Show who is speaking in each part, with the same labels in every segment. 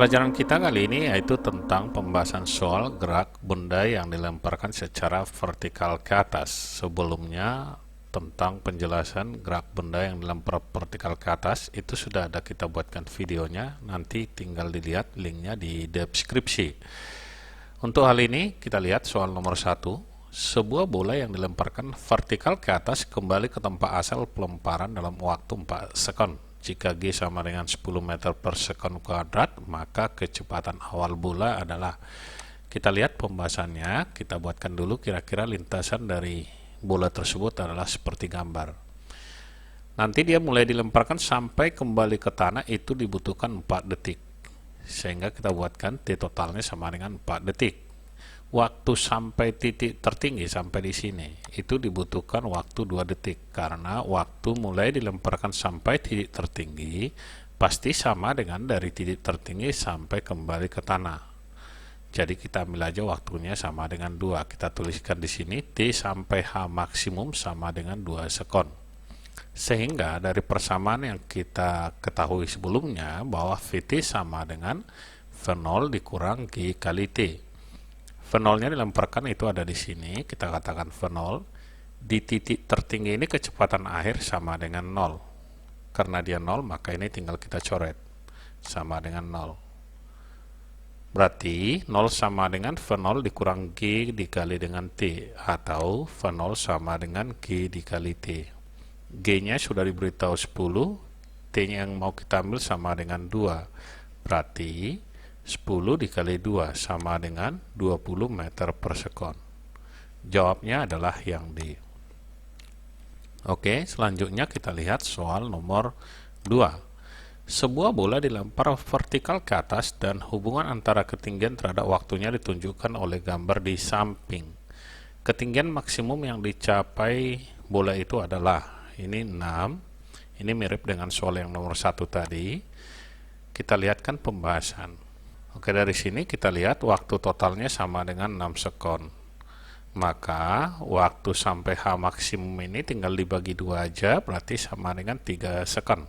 Speaker 1: Pelajaran kita kali ini yaitu tentang pembahasan soal gerak benda yang dilemparkan secara vertikal ke atas. Sebelumnya tentang penjelasan gerak benda yang dilempar vertikal ke atas itu sudah ada kita buatkan videonya, nanti tinggal dilihat linknya di deskripsi. Untuk hal ini kita lihat soal nomor 1. Sebuah bola yang dilemparkan vertikal ke atas kembali ke tempat asal pelemparan dalam waktu 4 sekon. Jika G sama dengan 10 meter per sekon kuadrat, maka kecepatan awal bola adalah. Kita lihat pembahasannya, kita buatkan dulu kira-kira lintasan dari bola tersebut adalah seperti gambar. Nanti dia mulai dilemparkan sampai kembali ke tanah itu dibutuhkan 4 detik. Sehingga kita buatkan T totalnya sama dengan 4 detik. Waktu sampai titik tertinggi sampai di sini itu dibutuhkan waktu 2 detik karena waktu mulai dilemparkan sampai titik tertinggi pasti sama dengan dari titik tertinggi sampai kembali ke tanah. Jadi kita ambil aja waktunya sama dengan 2. Kita tuliskan di sini T sampai H maksimum sama dengan 2 sekon. Sehingga dari persamaan yang kita ketahui sebelumnya bahwa Vt sama dengan V0 dikurang G kali T. V0-nya dilemparkan itu ada di sini, kita katakan V0. Di titik tertinggi ini kecepatan akhir sama dengan 0. Karena dia 0, maka ini tinggal kita coret. Sama dengan 0. Berarti 0 sama dengan V0 dikurang G dikali dengan T. Atau V0 sama dengan G dikali T. G-nya sudah diberitahu 10, T-nya yang mau kita ambil sama dengan 2. Berarti 10 dikali 2 sama dengan 20 meter per sekon. Jawabnya adalah yang D. Oke, selanjutnya kita lihat soal nomor 2. Sebuah bola dilempar vertikal ke atas dan hubungan antara ketinggian terhadap waktunya ditunjukkan oleh gambar di samping. Ketinggian maksimum yang dicapai bola itu adalah, ini 6. Ini mirip dengan soal yang nomor 1 tadi. Kita lihatkan pembahasan. Oke, dari sini kita lihat waktu totalnya sama dengan 6 sekon. Maka waktu sampai H maksimum ini tinggal dibagi 2 aja, berarti sama dengan 3 sekon.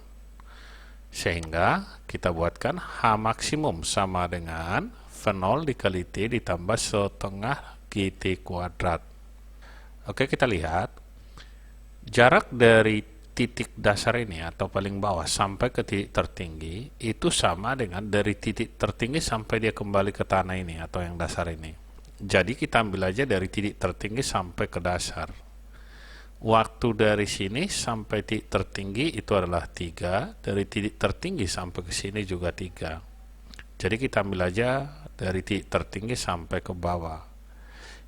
Speaker 1: Sehingga kita buatkan H maksimum sama dengan V0 dikali T ditambah setengah GT kuadrat. Oke, kita lihat jarak dari titik dasar ini atau paling bawah sampai ke titik tertinggi itu sama dengan dari titik tertinggi sampai dia kembali ke tanah ini atau yang dasar ini. Jadi kita ambil aja dari titik tertinggi sampai ke dasar. Waktu dari sini sampai titik tertinggi itu adalah 3, dari titik tertinggi sampai ke sini juga 3. Jadi kita ambil aja dari titik tertinggi sampai ke bawah.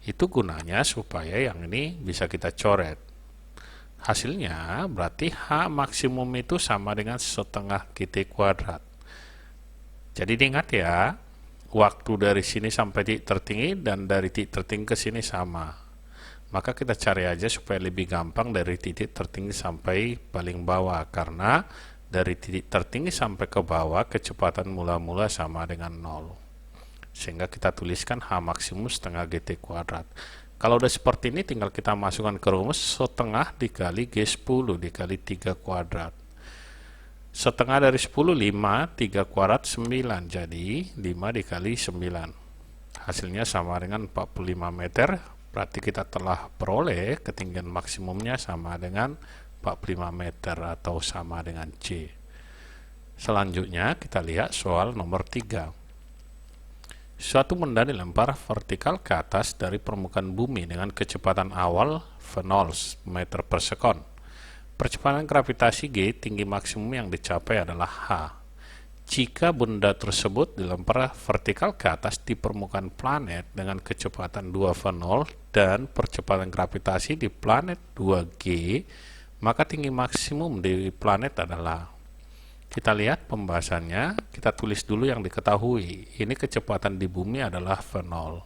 Speaker 1: Itu gunanya supaya yang ini bisa kita coret. Hasilnya berarti H maksimum itu sama dengan setengah GT kuadrat. Jadi diingat ya, waktu dari sini sampai titik tertinggi dan dari titik tertinggi ke sini sama. Maka kita cari aja supaya lebih gampang dari titik tertinggi sampai paling bawah. Karena dari titik tertinggi sampai ke bawah kecepatan mula-mula sama dengan 0. Sehingga kita tuliskan H maksimum setengah GT kuadrat. Kalau udah seperti ini tinggal kita masukkan ke rumus setengah dikali G10 dikali 3 kuadrat. Setengah dari 10 5, 3 kuadrat 9. Jadi 5 dikali 9. Hasilnya sama dengan 45 meter. Berarti kita telah peroleh ketinggian maksimumnya sama dengan 45 meter atau sama dengan C. Selanjutnya kita lihat soal nomor 3. Suatu benda dilempar vertikal ke atas dari permukaan bumi dengan kecepatan awal V0 meter per sekon. Percepatan gravitasi G tinggi maksimum yang dicapai adalah H. Jika benda tersebut dilempar vertikal ke atas di permukaan planet dengan kecepatan 2 V0 dan percepatan gravitasi di planet 2G, maka tinggi maksimum di planet adalah. Kita lihat pembahasannya, kita tulis dulu yang diketahui. Ini kecepatan di bumi adalah V0.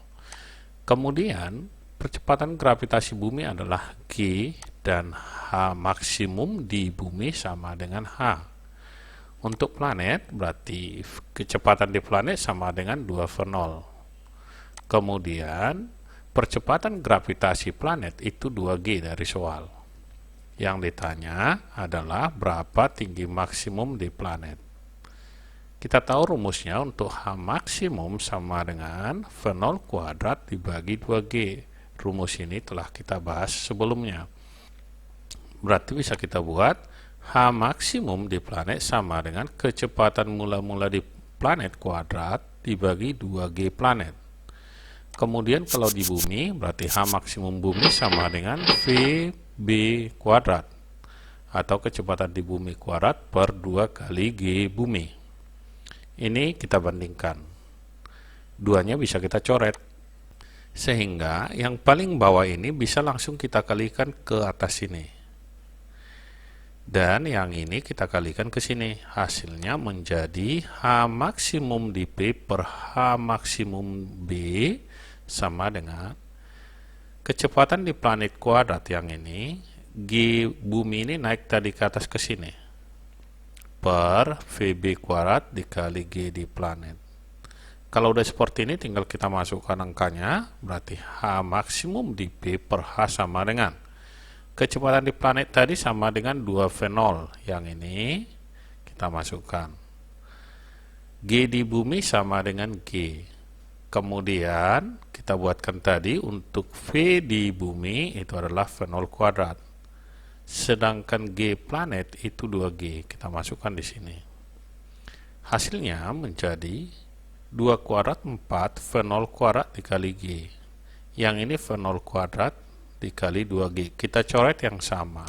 Speaker 1: Kemudian, percepatan gravitasi bumi adalah G dan H maksimum di bumi sama dengan H. Untuk planet, berarti kecepatan di planet sama dengan 2 V0. Kemudian, percepatan gravitasi planet itu 2G dari soal. Yang ditanya adalah berapa tinggi maksimum di planet. Kita tahu rumusnya untuk H maksimum sama dengan V0 kuadrat dibagi 2G. Rumus ini telah kita bahas sebelumnya. Berarti bisa kita buat H maksimum di planet sama dengan kecepatan mula-mula di planet kuadrat dibagi 2G planet. Kemudian kalau di bumi, berarti H maksimum bumi sama dengan VB kuadrat, atau kecepatan di bumi kuadrat per 2 kali G bumi. Ini kita bandingkan. Duanya bisa kita coret. Sehingga yang paling bawah ini bisa langsung kita kalikan ke atas sini. Dan yang ini kita kalikan ke sini. Hasilnya menjadi H maksimum di P per H maksimum B sama dengan kecepatan di planet kuadrat yang ini, G bumi ini naik tadi ke atas ke sini, per VB kuadrat dikali G di planet. Kalau udah seperti ini tinggal kita masukkan angkanya, berarti H maksimum di P per H sama dengan kecepatan di planet tadi sama dengan 2V0, yang ini kita masukkan. G di bumi sama dengan G. Kemudian kita buatkan tadi untuk V di bumi itu adalah V0 kuadrat. Sedangkan G planet itu 2G. Kita masukkan di sini. Hasilnya menjadi 2 kuadrat 4 V0 kuadrat dikali G. Yang ini V0 kuadrat dikali 2G. Kita coret yang sama.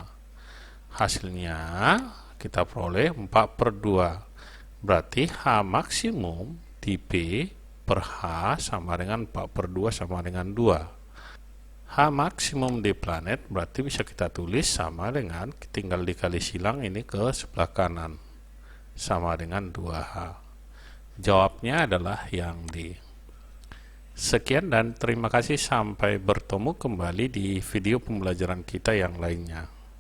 Speaker 1: Hasilnya kita peroleh 4 per 2. Berarti H maksimum di P per H sama dengan 4 per 2 sama dengan 2. H maksimum di planet berarti bisa kita tulis sama dengan, tinggal dikali silang ini ke sebelah kanan, sama dengan 2H. Jawabnya adalah yang D. Sekian dan terima kasih, sampai bertemu kembali di video pembelajaran kita yang lainnya.